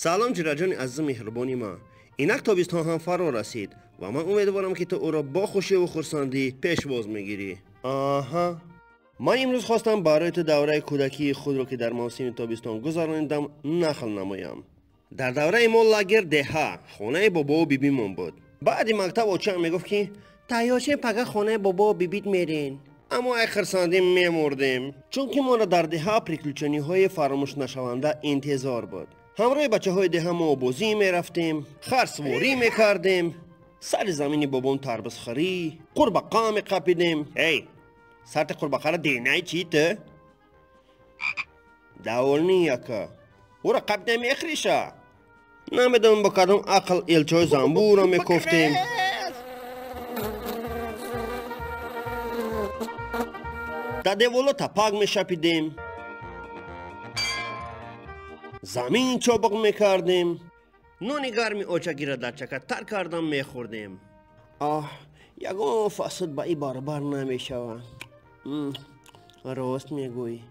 سلام جیراجان عزیز مهربانی ما. اینک تابستان هم فرا رسید و من امیدوارم که تو او را با خوشی و خرسندی پیشواز میگیری. آها، من امروز خواستم برای تو دوره کودکی خود را که در موسم تابستان گذراندم نقل نمایم. در دوره ما لاگر ده خانه بابا و بیبی من بود. بعد مکتب آچم میگفت که تایاشه پگه خانه بابا و بیبیت میرین. اما ای خرسندیم میمردیم، چون که ما را در ده پریکلوچنی های فراموش نشونده انتظار بود. همراه بچه های ده ما بازی میرفتیم، خرسواری میکردیم، سر زمین بابام تربسخری، قربقا میقپیدیم. ای سرت قربقا را دینه چیته؟ دولنی یکا او را قبل نمیخریشه. نمیدونم با کدام عقل الچای زنبور را میکفتیم. در دیوالا تپاق میشپیدیم، زمین چابق میکردیم، نون گرمی آچگی را در چکه تر کردم میخوردیم. یگان فساد به ای برابر نمیشود. راست میگویی.